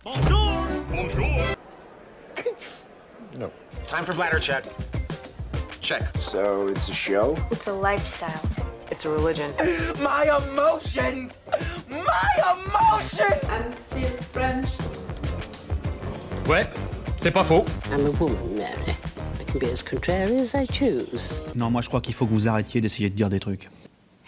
Bonjour! Bonjour! No. Time for bladder check. Check. So it's a show? It's a lifestyle. It's a religion. My emotions! My emotions! I'm still French. Ouais, c'est pas faux. I'm a woman, Mary. I can be as contrary as I choose. Non, moi je crois qu'il faut que vous arrêtiez d'essayer de dire des trucs.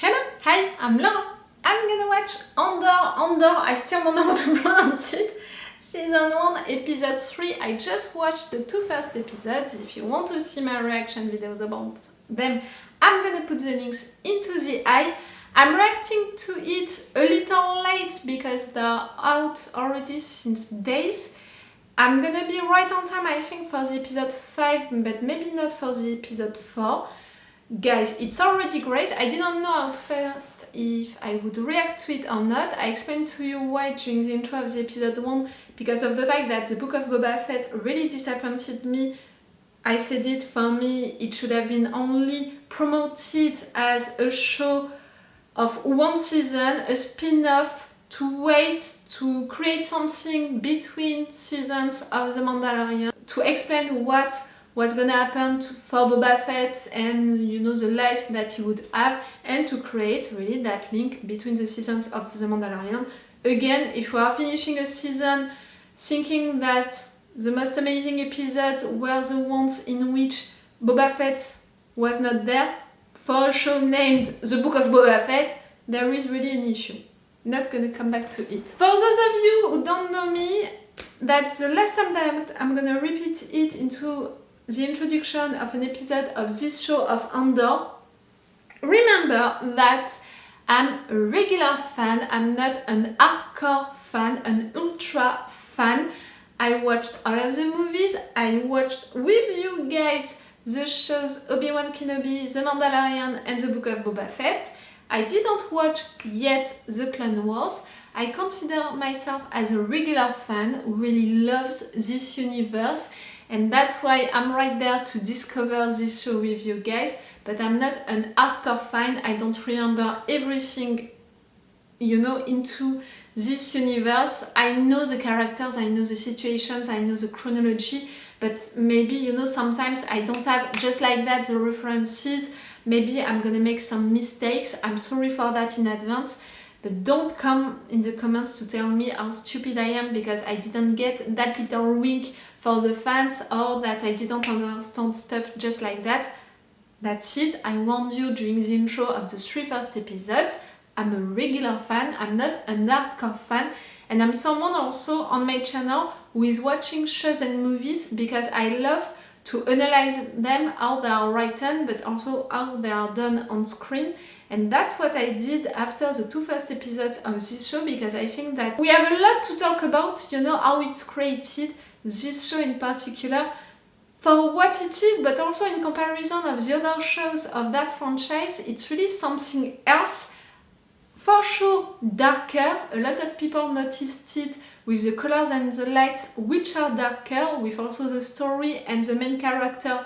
Hello, hi, I'm Laura. I'm gonna watch Andor, I still don't know how to pronounce it. Season 1, episode 3, I just watched the 2 first episodes. If you want to see my reaction videos about them, I'm gonna put the links into the eye. I'm reacting to it a little late because they're out already since days. I'm gonna be right on time, I think, for the episode 5, but maybe not for the episode 4. Guys, it's already great. I didn't know at first if I would react to it or not. I explained to you why during the intro of the episode 1, because of the fact that the Book of Boba Fett really disappointed me. I said it, for me, it should have been only promoted as a show of one season, a spin-off, to wait to create something between seasons of The Mandalorian, to explain what was gonna happen for Boba Fett and, you know, the life that he would have, and to create really that link between the seasons of The Mandalorian. Again, if we are finishing a season thinking that the most amazing episodes were the ones in which Boba Fett was not there, for a show named The Book of Boba Fett, there is really an issue. Not gonna come back to it. For those of you who don't know me, that's the last time that I'm gonna repeat it into the introduction of an episode of this show of Andor. Remember that I'm a regular fan, I'm not an hardcore fan, an ultra fan. I watched all of the movies, I watched with you guys the shows Obi-Wan Kenobi, The Mandalorian and The Book of Boba Fett. I didn't watch yet The Clone Wars. I consider myself as a regular fan who really loves this universe, and that's why I'm right there to discover this show with you guys, but I'm not an hardcore fan. I don't remember everything, you know, into this universe. I know the characters, I know the situations, I know the chronology, but maybe, you know, sometimes I don't have just like that the references. Maybe I'm gonna make some mistakes. I'm sorry for that in advance, but don't come in the comments to tell me how stupid I am because I didn't get that little wink for the fans or that I didn't understand stuff just like that. That's it. I warned you during the intro of the 3 first episodes. I'm a regular fan, I'm not a hardcore fan, and I'm someone also on my channel who is watching shows and movies because I love to analyze them, how they are written, but also how they are done on screen. And that's what I did after the 2 first episodes of this show, because I think that we have a lot to talk about, you know, how it's created, this show in particular, for what it is, but also in comparison of the other shows of that franchise. It's really something else. For sure, darker. A lot of people noticed it with the colors and the lights, which are darker, with also the story and the main character.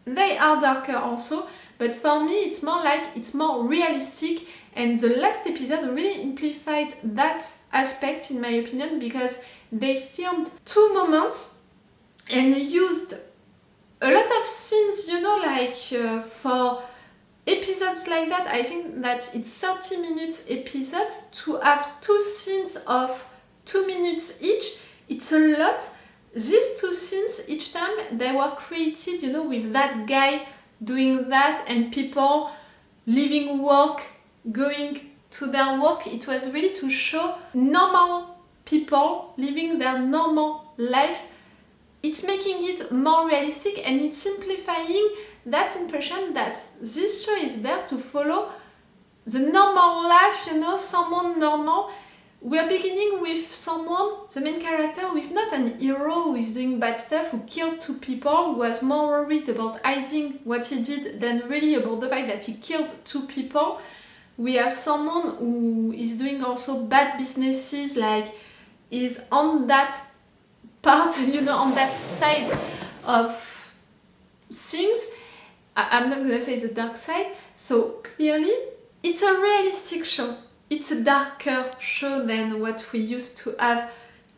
They are darker also, but for me it's more like it's more realistic, and the last episode really amplified that aspect in my opinion, because they filmed 2 moments and used a lot of scenes, you know, like for episodes like that. I think that it's 30 minutes episodes to have 2 scenes of 2 minutes each. It's a lot. These 2 scenes each time they were created, you know, with that guy doing that and people leaving work, going to their work. It was really to show normal people living their normal life. It's making it more realistic and it's simplifying that impression that this show is there to follow the normal life, you know, someone normal. We are beginning with someone, the main character, who is not an hero, who is doing bad stuff, who killed 2 people, who was more worried about hiding what he did than really about the fact that he killed 2 people. We have someone who is doing also bad businesses, like is on that part, you know, on that side of things. I'm not gonna say the dark side. So clearly, it's a realistic show. It's a darker show than what we used to have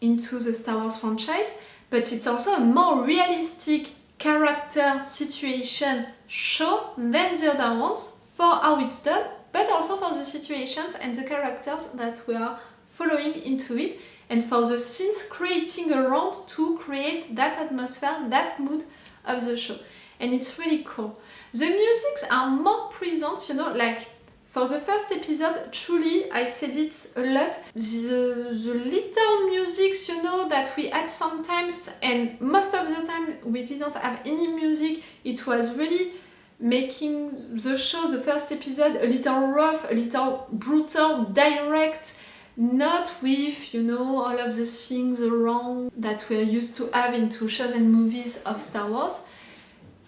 into the Star Wars franchise, but it's also a more realistic character situation show than the other ones for how it's done, but also for the situations and the characters that we are following into it, and for the scenes creating around to create that atmosphere, that mood of the show. And it's really cool. The musics are more present, you know, like for the first episode, truly, I said it a lot, the little musics, you know, that we had sometimes, and most of the time we didn't have any music. It was really making the show, the first episode, a little rough, a little brutal, direct, not with, you know, all of the things around that we're used to have into shows and movies of Star Wars,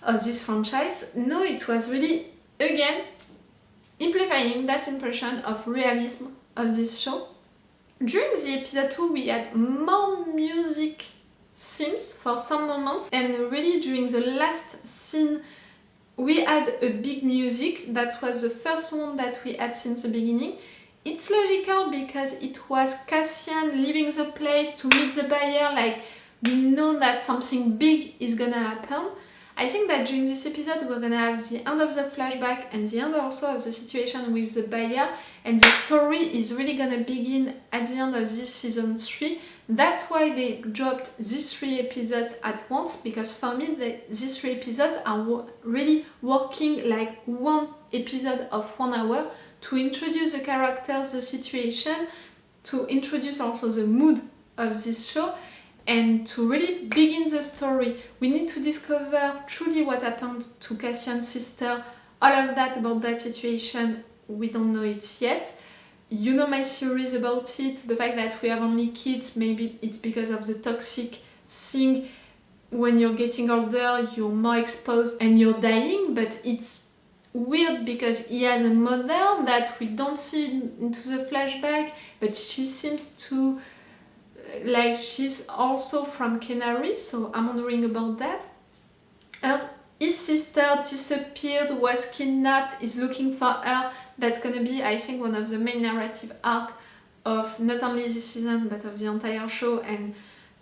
of this franchise. No, it was really, again, amplifying that impression of realism of this show. During the episode 2 we had more music themes for some moments, and really during the last scene we had a big music. That was the first one that we had since the beginning. It's logical because it was Cassian leaving the place to meet the buyer, like we know that something big is gonna happen. I think that during this episode we're gonna have the end of the flashback and the end also of the situation with the buyer, and the story is really gonna begin at the end of this season 3. That's why they dropped these 3 episodes at once, because for me these 3 episodes are really working like one episode of 1 hour to introduce the characters, the situation, to introduce also the mood of this show, and to really begin the story. We need to discover truly what happened to Cassian's sister, all of that about that situation, we don't know it yet. You know my theories about it, the fact that we have only kids, maybe it's because of the toxic thing. When you're getting older, you're more exposed and you're dying, but it's weird because he has a mother that we don't see into the flashback, but she seems to like she's also from Kenari, so I'm wondering about that. His sister disappeared, was kidnapped, is looking for her. That's gonna be, I think, one of the main narrative arc of not only this season but of the entire show, and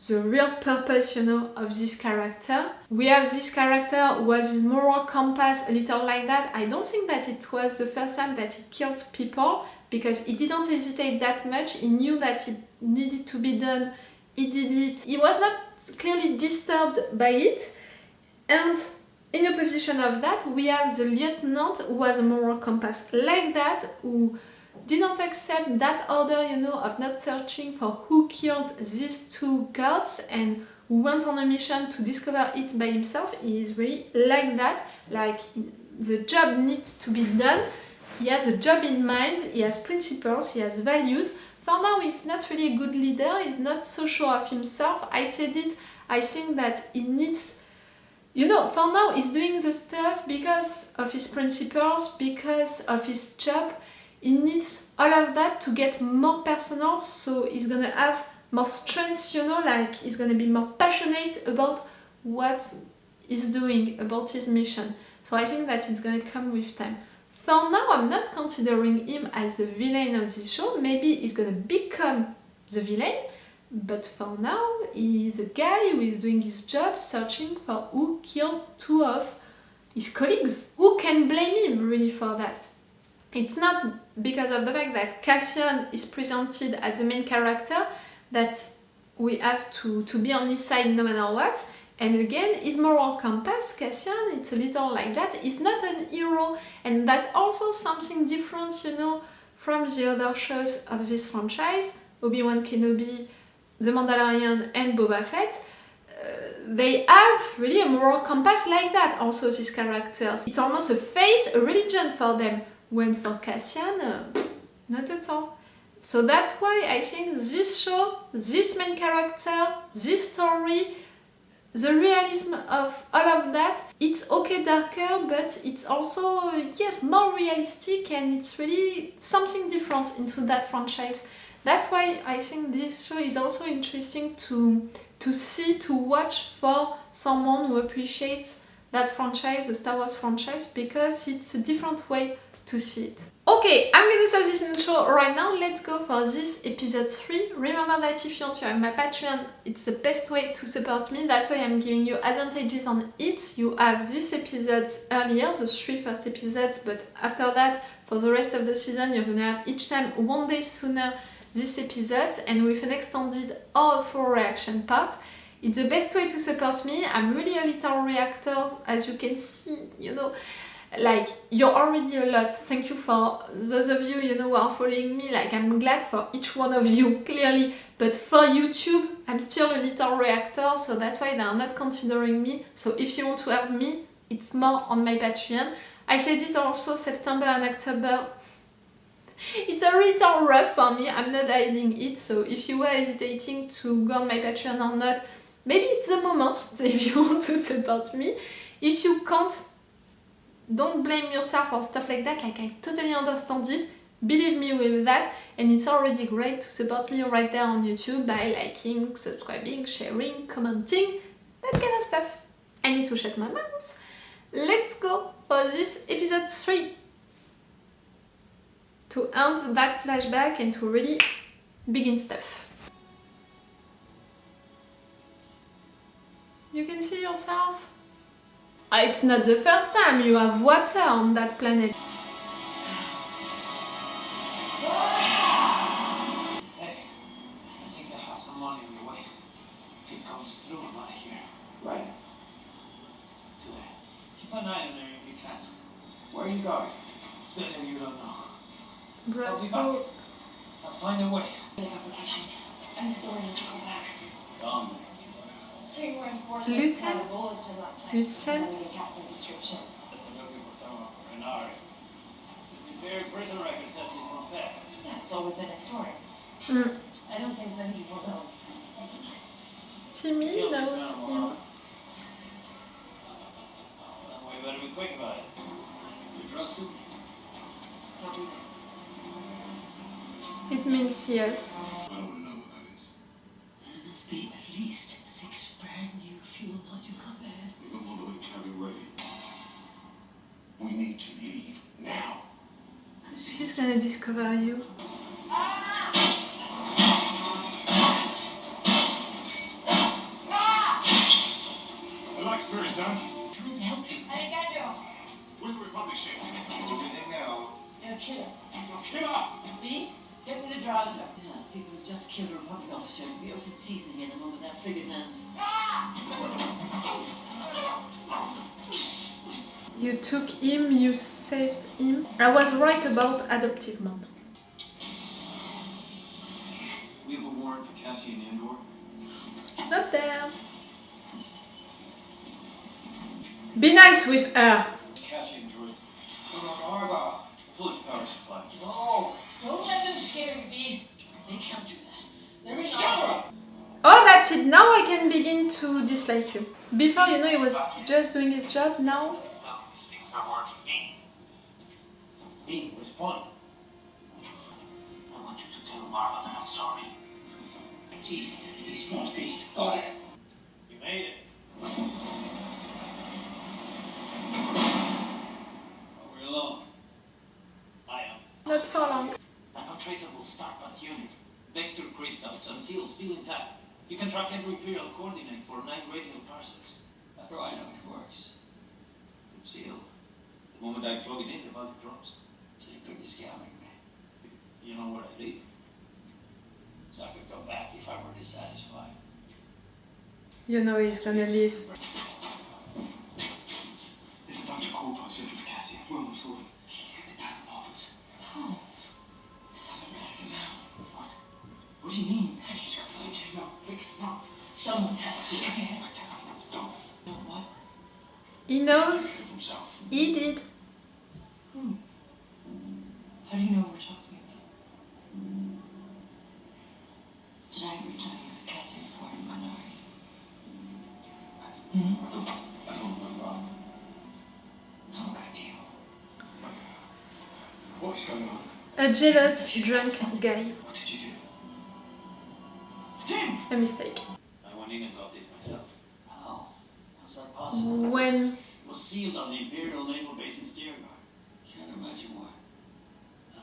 the real purpose, you know, of this character. We have this character who has his moral compass a little like that. I don't think that it was the first time that he killed people, because he didn't hesitate that much. He knew that it needed to be done, he did it. He was not clearly disturbed by it. And in opposition of that, we have the lieutenant who has a moral compass like that, who didn't accept that order, you know, of not searching for who killed these 2 guards, and who went on a mission to discover it by himself. He is really like that, like the job needs to be done. He has a job in mind, he has principles, he has values. For now, he's not really a good leader, he's not so sure of himself. I said it, I think that he needs, you know, for now he's doing the stuff because of his principles, because of his job. He needs all of that to get more personal, so he's gonna have more strength, you know, like he's gonna be more passionate about what he's doing, about his mission. So I think that it's gonna come with time. For now, I'm not considering him as the villain of this show. Maybe he's gonna become the villain, but for now, he's a guy who is doing his job, searching for who killed 2 of his colleagues. Who can blame him really for that? It's not because of the fact that Cassian is presented as the main character that we have to be on his side no matter what. And again, his moral compass, Cassian, it's a little like that. He's not an hero, and that's also something different, you know, from the other shows of this franchise. Obi-Wan Kenobi, The Mandalorian and Boba Fett. They have really a moral compass like that, also these characters. It's almost a faith, a religion for them. When for Cassian, not at all. So that's why I think this show, this main character, this story, the realism of all of that, it's okay darker, but it's also, yes, more realistic, and it's really something different into that franchise. That's why I think this show is also interesting to see, to watch for someone who appreciates that franchise, the Star Wars franchise, because it's a different way to see it. Okay, I'm gonna stop this intro right now. Let's go for this episode 3. Remember that if you want to have my Patreon, it's the best way to support me. That's why I'm giving you advantages on it. You have these episodes earlier, the 3 first episodes, but after that, for the rest of the season, you're gonna have each time 1 day sooner these episodes, and with an extended or full reaction part. It's the best way to support me. I'm really a little reactor, as you can see, you know. Like, you're already a lot. Thank you for those of you, you know, who are following me. Like, I'm glad for each one of you, clearly. But for YouTube, I'm still a little reactor, so that's why they are not considering me. So if you want to help me, it's more on my Patreon. I said it also, September and October. It's a little rough for me, I'm not hiding it. So if you were hesitating to go on my Patreon or not, maybe it's the moment if you want to support me. If you can't, don't blame yourself or stuff like that. Like, I totally understand it. Believe me with that. And it's already great to support me right there on YouTube by liking, subscribing, sharing, commenting, that kind of stuff. I need to shut my mouth. Let's go for this episode 3. To end that flashback and to really begin stuff. You can see yourself? It's not the first time you have water on that planet. Hey, I think I have some money on the way. If it comes through, I'm out of here. Right. Do that. Keep an eye on there if you can. Where are you going? It's better you don't know. Bravo. I'll find a way. The application. I'm still ready to go back. Come. Luthen? Luthen? Cassian's description. That's the looking for someone from Kenari. His impaired prison record says he's confessed. Yeah, it's always been a story. I don't think many people know. Timmy knows him. Then we better be quick about it. You trust him? I'll be there. It means yes. I don't want to know what that is. There must be at least 6 brand new fuel nodules up ahead. We don't want to be carry ready. We need to leave now. She's gonna discover you. Relax, Mary, son. I'm trying to help you. Where's the Republic ship? Everything now. They're a killer. Kill us! Me? Get me the drowser. Yeah, people who just killed a Republic officer. We open season here the moment that frigate lands. You took him, you saved him. I was right about adoptive mom. We have a warrant for Cassian Andor. Not there. Be nice with her. Cassian droid. Pull his power supply. No! Don't let them scare me. They can't do that. They're not. Oh, that's it. Now I can begin to dislike you. Before, you know, he was just doing his job. Now, These things are working. Me, respond. I want you to tell Marla that I'm sorry. East, northeast. Got it. You made it. Are we alone? I am. not for long. An untraceable Starpath unit. Vector crystals, unsealed, still intact. You can track every Imperial coordinate for 9 radial parsecs. How do I know it works? It's sealed. The moment I plug it in, the value drops. So you could be scamming me. You know what I did? So I could go back if I were dissatisfied. You know he's gonna leave. There's a bunch of core parts looking for Cassian. We're almost all in. They're down in Marvel's. Oh, someone ratted him out. What? What do you mean? How did you find him? No, Rick's not. Someone has to come here. No. No, what? He knows. Himself. He did. Who? How do you know we're talking about? Did I ever tell you that Cassian's part of Kenari? I don't remember. No good deal. What is going on? A jealous, drunk guy. What did you do? Tim! A mistake. I went in and got this myself. How? How's that possible? When It was sealed on the Imperial Naval Base in Steergar. Can't imagine why.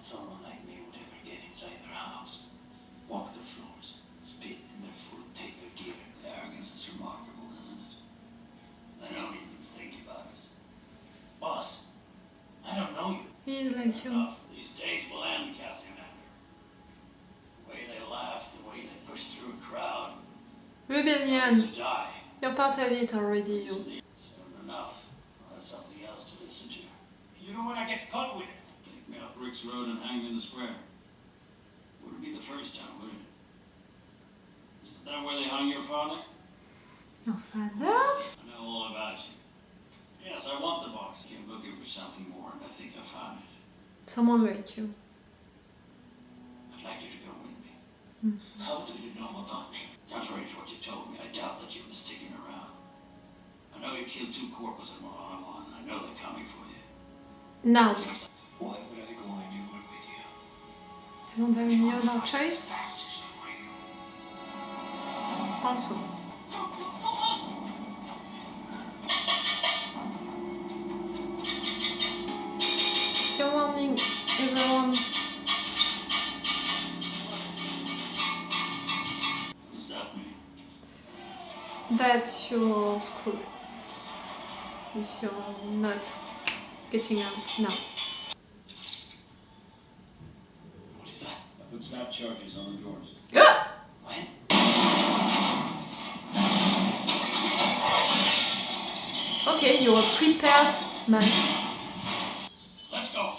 someone like me would ever get inside their house, walk the floors, spit in their food, take their gear. The arrogance is remarkable, isn't it? They don't even think about us. Boss, I don't know you. He is like you. Enough. These days will end, Cassian. The way they laugh, the way they push through a crowd. Rebellion. To die. You're part of it already, you. Soon enough. I'll have something else to listen to. You don't want to get caught with it. Take me up Rick's Road and hang me in the square. Wouldn't be the first time, would it? Isn't that where they hung your father? Your father? I know all about you. Yes, I want the box. I came looking for something more, and I think I found it. Someone like you. I'd like you to go with me. How do you know about me? Contrary to what you told me, I doubt that you've been sticking around. I know you killed 2 corpus and one. I know they're coming for you. Now. Why would I go anywhere with you? You don't have any other choice? Also. Good morning, everyone. What's that mean? That you're screwed. If you're not getting out now. What is that? I put snap charges on the doors. Ah! When? Okay, you're a prepared man. Let's go.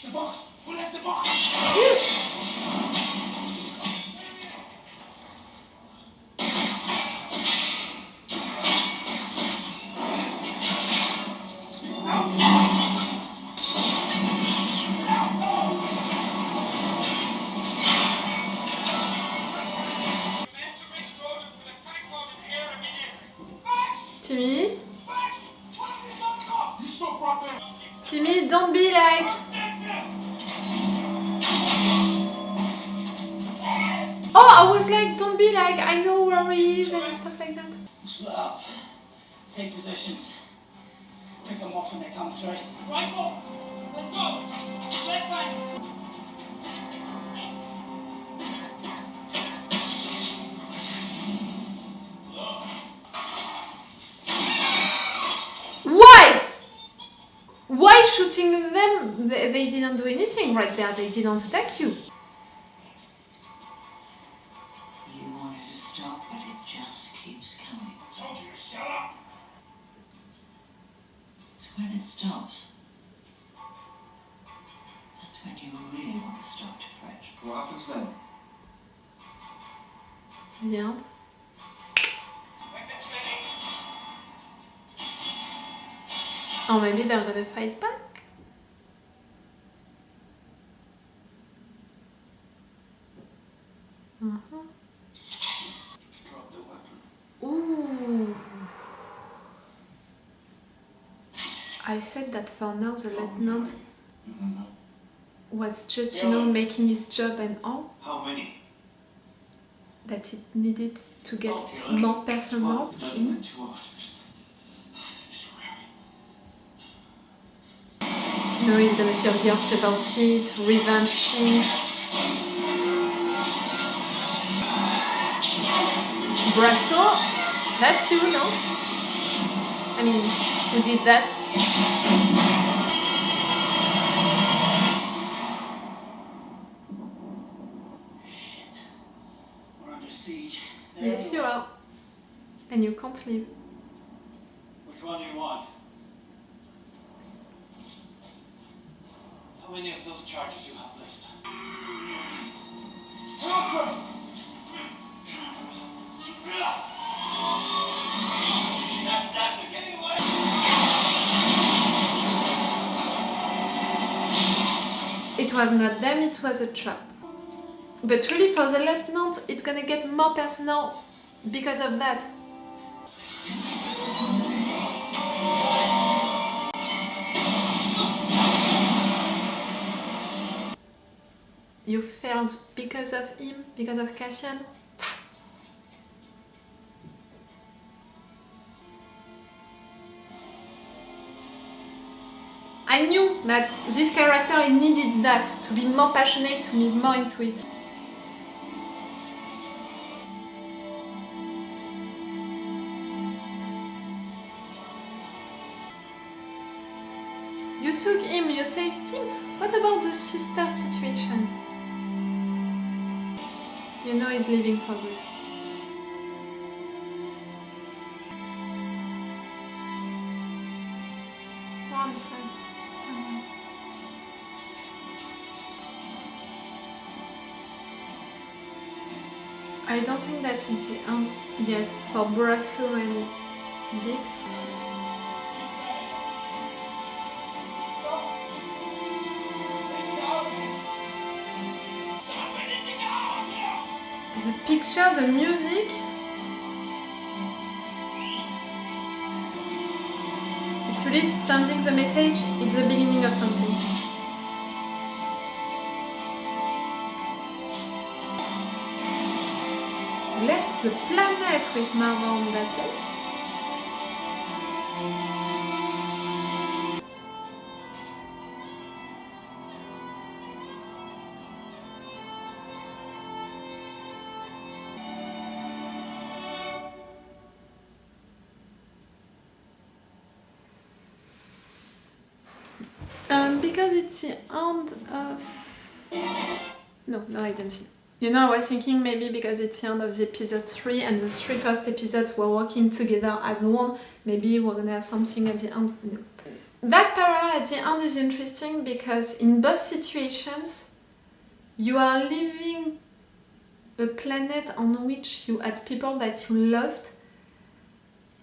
The box. Who left the box? Timmy? You still brought them. Timmy, don't be like... Oh, I was like, don't be like, I know where he is and stuff like that. Split up. Take positions. Pick them off when they come through. Rifle! Let's go! Left back! Why? Why shooting them? They didn't do anything right there. They didn't attack you. You wanted to stop, but it just keeps coming. Told you to shut up. It's when it stops. That's when you really want to start to fret. What happens then? The end. Or maybe they're gonna fight back. Drop the weapon. Ooh. I said that for now the lieutenant was just, you know, making his job and all. How many? That it needed to get more personal. It doesn't mean 2 officers. No, he's gonna feel guilty about it, revenge things. Brasso, that's you, no? I mean, who did that? Shit. We're under siege. Yes, you are. And you can't leave. Which one do you want? How many of those charges you have left? That they're getting away! It was not them, it was a trap. But really for the lieutenant, it's gonna get more personal because of that. You failed because of him, because of Cassian. I knew that this character I needed that to be more passionate, to be more into it. You took him, you saved him. What about the sister situation? You know he's leaving for good. Oh, I'm sad. I don't think that it's the end. Yes, for Brasso and Dix. The picture, the music. It's really sending the message, it's the beginning of something. Left the planet with Marva on that day. Because it's the end of... No, I don't see. You know, I was thinking maybe because it's the end of the episode 3 and the 3 first episodes were working together as one, maybe we're gonna have something at the end. No. That parallel at the end is interesting because in both situations you are leaving a planet on which you had people that you loved.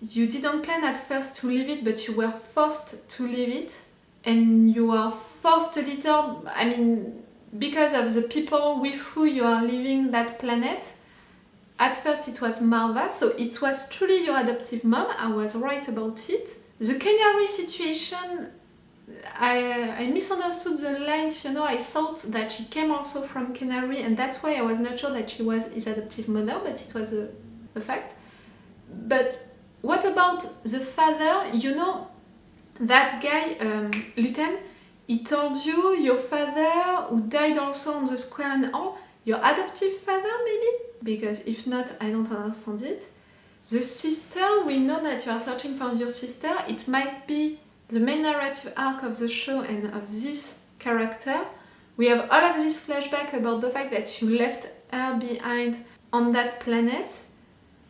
You didn't plan at first to leave it, but you were forced to leave it. And you are forced a little, I mean, because of the people with who you are leaving that planet. At first it was Marva, so it was truly your adoptive mom, I was right about it. The Kenari situation, I misunderstood the lines, you know, I thought that she came also from Kenari and that's why I was not sure that she was his adoptive mother, but it was a fact. But what about the father? You know, that guy, Luthen, he told you your father who died also on the square and all, your adoptive father maybe? Because if not, I don't understand it. The sister, we know that you are searching for your sister. It might be the main narrative arc of the show and of this character. We have all of this flashback about the fact that you left her behind on that planet.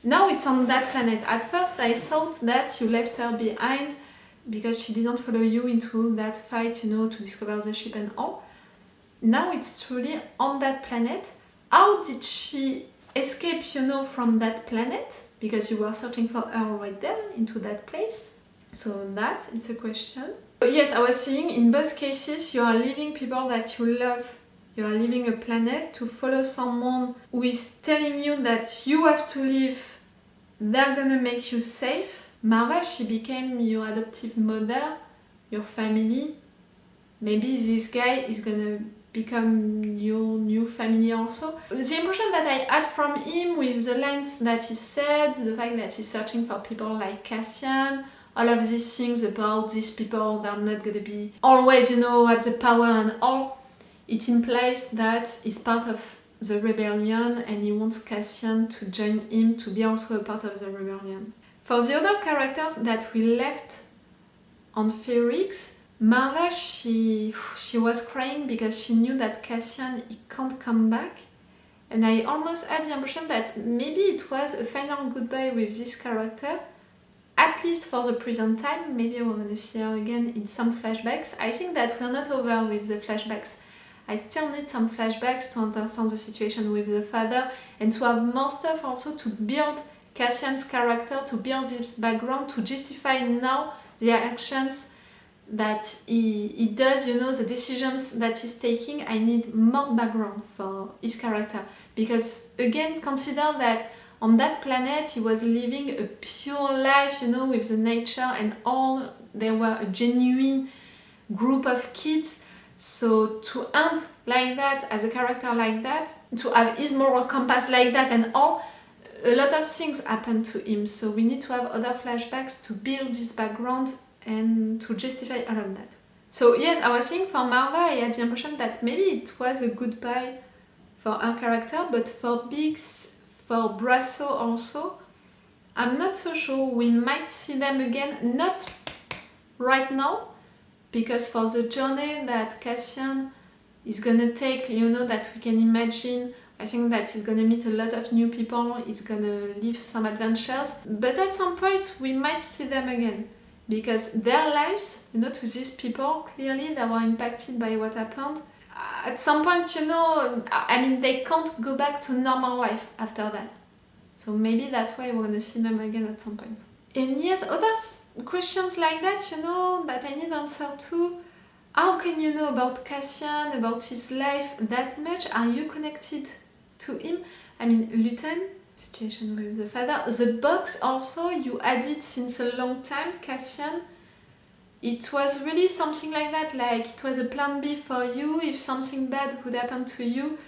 Now it's on that planet. At first I thought that you left her behind because she didn't follow you into that fight, you know, to discover the ship and all. Now it's truly on that planet. How did she escape, you know, from that planet? Because you were searching for her right there, into that place. So that, it's a question. But yes, I was saying, in both cases, you are leaving people that you love. You are leaving a planet to follow someone who is telling you that you have to leave. They're gonna make you safe. Marva, she became your adoptive mother, your family. Maybe this guy is gonna become your new family also. The impression that I had from him with the lines that he said, the fact that he's searching for people like Cassian, all of these things about these people that are not gonna be always, you know, at the power and all, it implies that he's part of the rebellion and he wants Cassian to join him to be also a part of the rebellion. For the other characters that we left on Ferrix, Marva, she was crying because she knew that Cassian, he can't come back. And I almost had the impression that maybe it was a final goodbye with this character, at least for the present time. Maybe we're gonna see her again in some flashbacks. I think that we're not over with the flashbacks. I still need some flashbacks to understand the situation with the father and to have more stuff also to build Cassian's character, to build his background, to justify now the actions that he does, you know, the decisions that he's taking. I need more background for his character. Because, again, consider that on that planet he was living a pure life, you know, with the nature and all. They were a genuine group of kids. So to end like that, as a character like that, to have his moral compass like that and all, a lot of things happen to him. So we need to have other flashbacks to build this background and to justify all of that. So yes, I was saying for Marva, I had the impression that maybe it was a goodbye for her character, but for Biggs, for Brasso also, I'm not so sure. We might see them again, not right now, because for the journey that Cassian is gonna take, you know, that we can imagine, I think that he's gonna meet a lot of new people, he's gonna live some adventures, but at some point we might see them again. Because their lives, you know, to these people, clearly they were impacted by what happened. At some point, you know, I mean, they can't go back to normal life after that. So maybe that's why we're gonna see them again at some point. And yes, other questions like that, you know, that I need answer to. How can you know about Cassian, about his life that much? Are you connected to him? I mean, Luthen, situation with the father. The box also, you had it since a long time, Cassian. It was really something like that, like it was a plan B for you. If something bad would happen to you,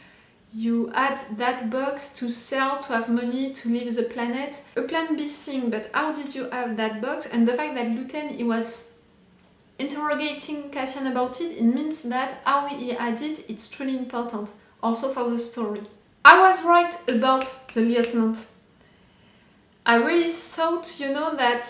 you had that box to sell, to have money, to leave the planet. A plan B thing, but how did you have that box? And the fact that Luthen, he was interrogating Cassian about it, it means that how he had it, it's truly important, also for the story. I was right about the lieutenant. I really thought, you know, that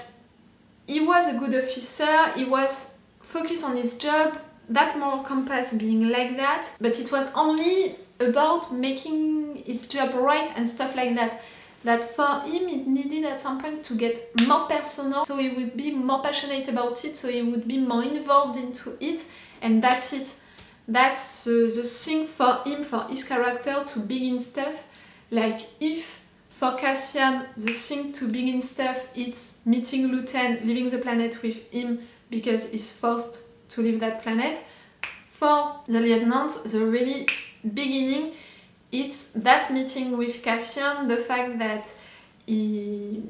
he was a good officer, he was focused on his job, that moral compass being like that, but it was only about making his job right and stuff like that. That for him it needed at some point to get more personal, so he would be more passionate about it, so he would be more involved into it, and that's it. That's the thing for him, for his character, to begin stuff. Like if for Cassian the thing to begin stuff is meeting Luthen, leaving the planet with him because he's forced to leave that planet, for the lieutenant the really beginning, it's that meeting with Cassian, the fact that he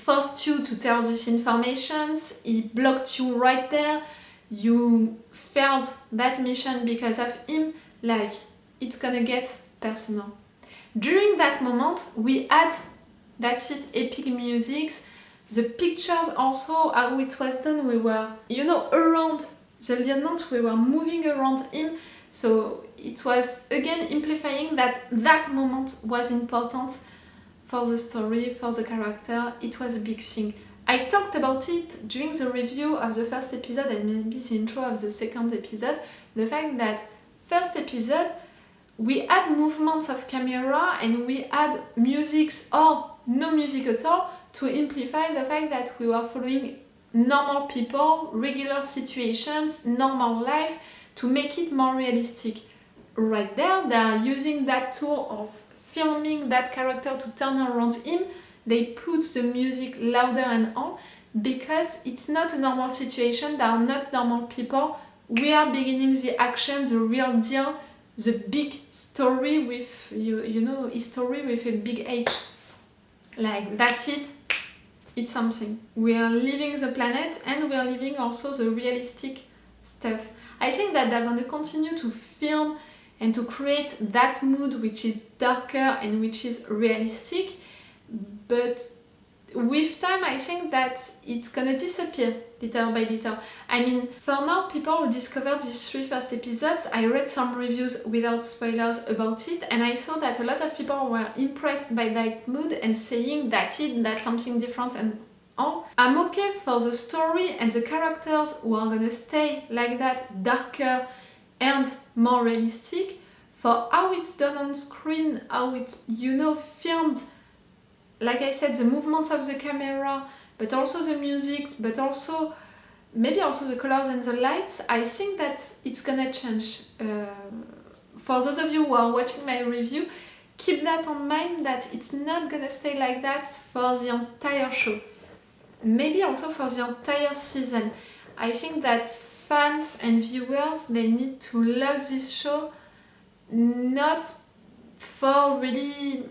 forced you to tell these informations, he blocked you right there, you failed that mission because of him, like, it's gonna get personal. During that moment, we had, that's it, epic musics, the pictures also, how it was done, we were, you know, around the lieutenant, we were moving around him, so it was again amplifying that that moment was important for the story, for the character. It was a big thing. I talked about it during the review of the first episode and maybe the intro of the second episode, the fact that first episode we had movements of camera and we had musics or no music at all to amplify the fact that we were following normal people, regular situations, normal life, to make it more realistic. Right there, they are using that tool of filming that character to turn around him. They put the music louder and on because it's not a normal situation, they are not normal people. We are beginning the action, the real deal, the big story with, you know, history with a big H. Like, that's it. It's something. We are leaving the planet and we are leaving also the realistic stuff. I think that they're going to continue to film and to create that mood which is darker and which is realistic, but with time I think that it's gonna disappear little by little. I mean, for now, people who discovered these 3 first episodes, I read some reviews without spoilers about it, and I saw that a lot of people were impressed by that mood and saying that's something different and all. I'm okay for the story and the characters who are gonna stay like that, darker and more realistic. For how it's done on screen, how it's, you know, filmed, like I said, the movements of the camera, but also the music, but also maybe also the colors and the lights, I think that it's gonna change. For those of you who are watching my review, keep that in mind, that it's not gonna stay like that for the entire show. Maybe also for the entire season. I think that fans and viewers, they need to love this show, not for really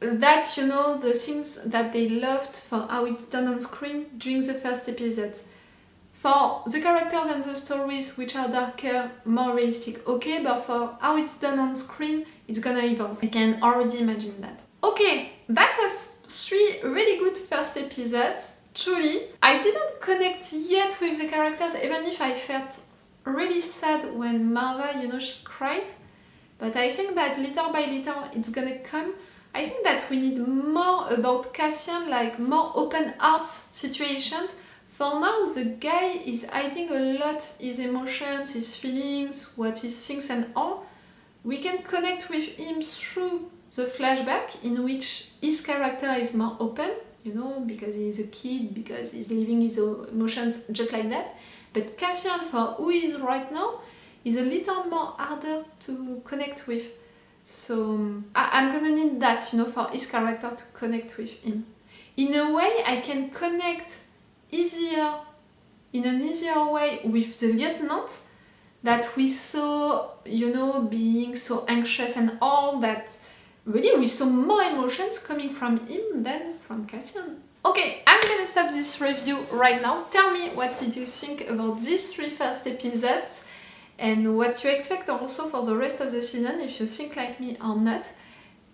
that, you know, the things that they loved for how it's done on screen during the first episodes. For the characters and the stories which are darker, more realistic, okay, but for how it's done on screen, it's gonna evolve. I can already imagine that. Okay, that was 3 really good first episodes, truly. I didn't connect yet with the characters, even if I felt really sad when Marva, you know, she cried. But I think that little by little it's gonna come. I think that we need more about Cassian, like more open heart situations. For now, the guy is hiding a lot his emotions, his feelings, what he thinks and all. We can connect with him through the flashback in which his character is more open, you know, because he's a kid, because he's living his emotions just like that. But Cassian, for who he is right now, is a little more harder to connect with. So I'm gonna need that, you know, for his character to connect with him. In a way, I can connect in an easier way with the lieutenant that we saw, you know, being so anxious and all that. Really, we saw more emotions coming from him than from Cassian. Okay, I'm gonna stop this review right now. Tell me what did you think about these 3 first episodes and what you expect also for the rest of the season, if you think like me or not.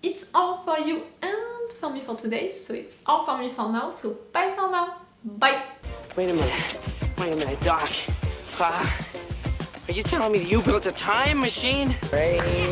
It's all for you and for me for today, so it's all for me for now, so bye for now. Bye! Wait a minute, Doc. Are you telling me that you built a time machine? Crazy.